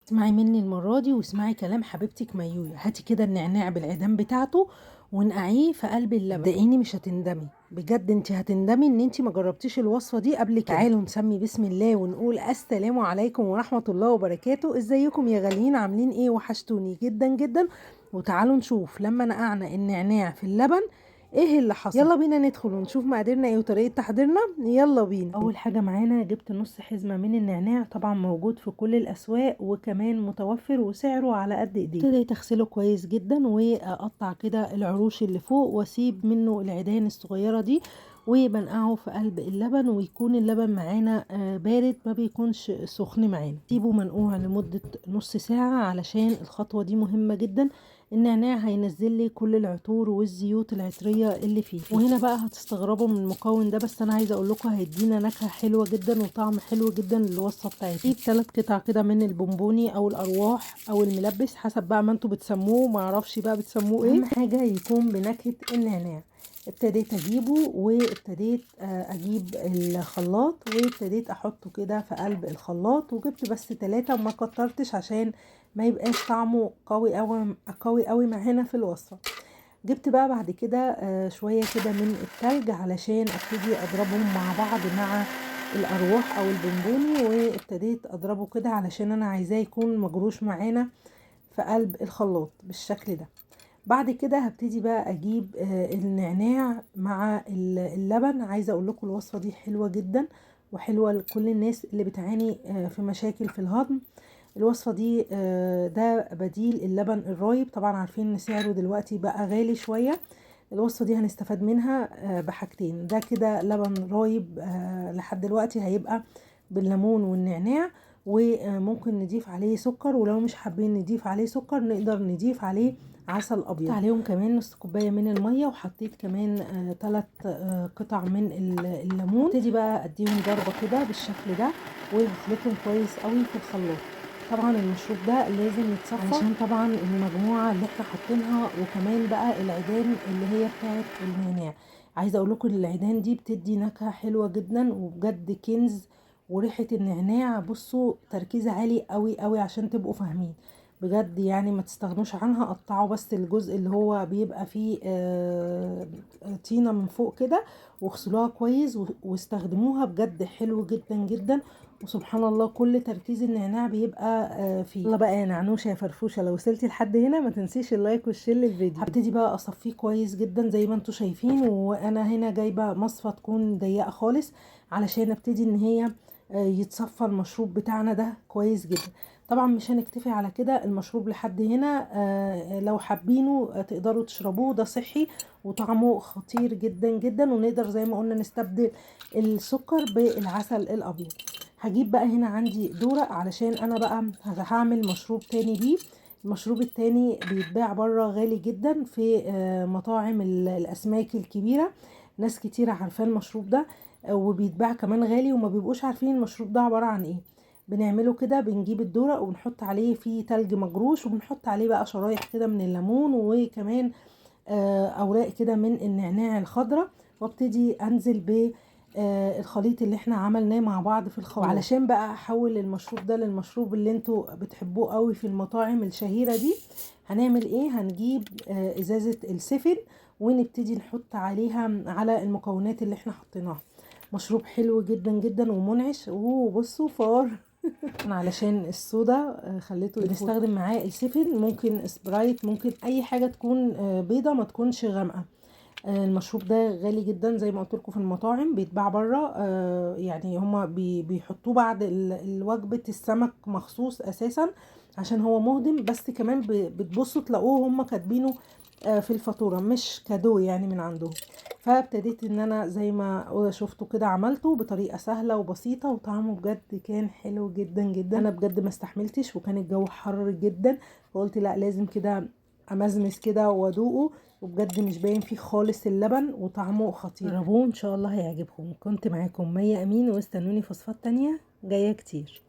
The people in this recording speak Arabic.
اسمعي مني المرة دي واسمعي كلام حبيبتك ميوية. هاتي كده النعناع بالعيدان بتاعته ونقعيه في قلب اللبن، صدقيني مش هتندمي بجد، انت هتندمي ان انت ما جربتيش الوصفة دي قبل كده. تعالوا نسمي بسم الله ونقول السلام عليكم ورحمة الله وبركاته. ازيكم يا غاليين، عاملين ايه؟ وحشتوني جدا جدا. وتعالوا نشوف لما نقعنا النعناع في اللبن ايه اللي حصل. يلا بينا ندخل ونشوف مقاديرنا ايه وطريقه تحضيرنا. يلا بينا. اول حاجه معانا جبت نص حزمه من النعناع، طبعا موجود في كل الاسواق وكمان متوفر وسعره على قد ايديك. ابتديت اغسله كويس جدا واقطع كده العروش اللي فوق واسيب منه العيدان الصغيره دي، وبنقعه في قلب اللبن ويكون اللبن معانا بارد، ما بيكونش سخن معانا. سيبه منقوع لمده نص ساعه علشان الخطوه دي مهمه جدا. النعناع هينزل لي كل العطور والزيوت العطريه اللي فيه. وهنا بقى هتستغربوا من المكون ده، بس انا عايزه اقول لكم هيدينا نكهه حلوه جدا وطعم حلو جدا للوصفه بتاعتي. جيب 3 قطع كده من البونبوني او الارواح او الملبس، حسب بقى ما انتوا بتسموه، ما اعرفش بقى بتسموه ايه. اهم حاجه يكون بنكهه النعناع. ابتديت اجيبه وابتديت اجيب الخلاط وابتديت احطه كده في قلب الخلاط، وجبت بس 3 وما كترتش عشان ما يبقاش طعمه قوي قوي معانا في الوصفه. جبت بقى بعد كده شويه كده من التلج علشان ابتدي اضربهم مع بعض مع الارواح او البونبوني، وابتديت اضربه كده علشان انا عايزاه يكون مجروش معانا في قلب الخلاط بالشكل ده. بعد كده هبتدي بقى اجيب النعناع مع اللبن. عايزه اقول لكم الوصفه دي حلوه جدا وحلوه لكل الناس اللي بتعاني في مشاكل في الهضم. الوصفه دي ده بديل اللبن الرايب، طبعا عارفين ان سعره دلوقتي بقى غالي شويه. الوصفه دي هنستفاد منها بحاجتين. ده كده لبن رايب لحد دلوقتي هيبقى بالليمون والنعناع، وممكن نضيف عليه سكر، ولو مش حابين نضيف عليه سكر نقدر نضيف عليه عسل ابيض. عليهم كمان نص كوبايه من الميه، وحطيت كمان 3 قطع من الليمون. ابتدي بقى اديهم ضربه كده بالشكل ده وهخلطهم كويس قوي في الخلاط. طبعا المشروب ده لازم يتصفى عشان طبعا المجموعه اللي احنا حاطينها، وكمان بقى العيدان اللي هي بتاعت النعناع. عايزه اقول لكم العيدان دي بتدي نكهه حلوه جدا وبجد كنز. وريحه النعناع بصوا تركيز عالي قوي قوي عشان تبقوا فاهمين بجد، يعني ما تستغنوش عنها. قطعوا بس الجزء اللي هو بيبقى فيه طينة من فوق كده واغسلوها كويس واستخدموها، بجد حلو جدا جدا. وسبحان الله كل تركيز النعناع بيبقى فيه. يلا بقى يا نعنوشه يا فرفوشه، لو وصلتي لحد هنا ما تنسيش اللايك والشير للفيديو. هبتدي بقى اصفيه كويس جدا زي ما انتم شايفين، وانا هنا جايبه مصفى تكون ضيقه خالص علشان ابتدي ان هي يتصفى المشروب بتاعنا ده كويس جدا. طبعا مش هنكتفي على كده المشروب لحد هنا، لو حابينه تقدروا تشربوه، ده صحي وطعمه خطير جدا جدا، ونقدر زي ما قلنا نستبدل السكر بالعسل الابيض. هجيب بقى هنا عندي دورق علشان انا بقى هعمل مشروب تاني بيه. المشروب التاني بيتباع بره غالي جدا في مطاعم الاسماك الكبيره، ناس كتير عارفاه المشروب ده، وبيتباع كمان غالي وما بيبقوش عارفين المشروب ده عباره عن ايه. بنعمله كده، بنجيب الدورق وبنحط عليه فيه تلج مجروش، وبنحط عليه بقى شرايح كده من الليمون، وكمان اوراق كده من النعناع الخضراء، وابتدي انزل ب الخليط اللي احنا عملناه مع بعض في الخلاط. وعلشان بقى احول المشروب ده للمشروب اللي انتوا بتحبوه قوي في المطاعم الشهيرة دي، هنعمل ايه؟ هنجيب ازازة السفن ونبتدي نحط عليها على المكونات اللي احنا حطيناها. مشروب حلو جدا جدا ومنعش. وبصوا فار انا علشان الصودا خليته بنستخدم معاه السفن، ممكن سبرايت، ممكن اي حاجه تكون بيضه ما تكونش غامقه. المشروب ده غالي جدا زي ما قلت لكم، في المطاعم بيتباع بره، يعني هما بيحطوه بعد وجبه السمك مخصوص اساسا عشان هو مهضم، بس كمان بتبصوا تلاقوه هما كاتبينه في الفاتوره، مش كادو يعني من عندهم. فابتديت ان انا زي ما شفتوا كده عملته بطريقه سهله وبسيطه، وطعمه بجد كان حلو جدا جدا. انا بجد ما استحملتش وكان الجو حر جدا، فقلت لا لازم كده امزمز كده وادوقه، وبجد مش باين فيه خالص اللبن وطعمه خطير. جربوه ان شاء الله هيعجبكم. كنت معاكم مي امين، واستنوني في وصفات تانية جايه كتير.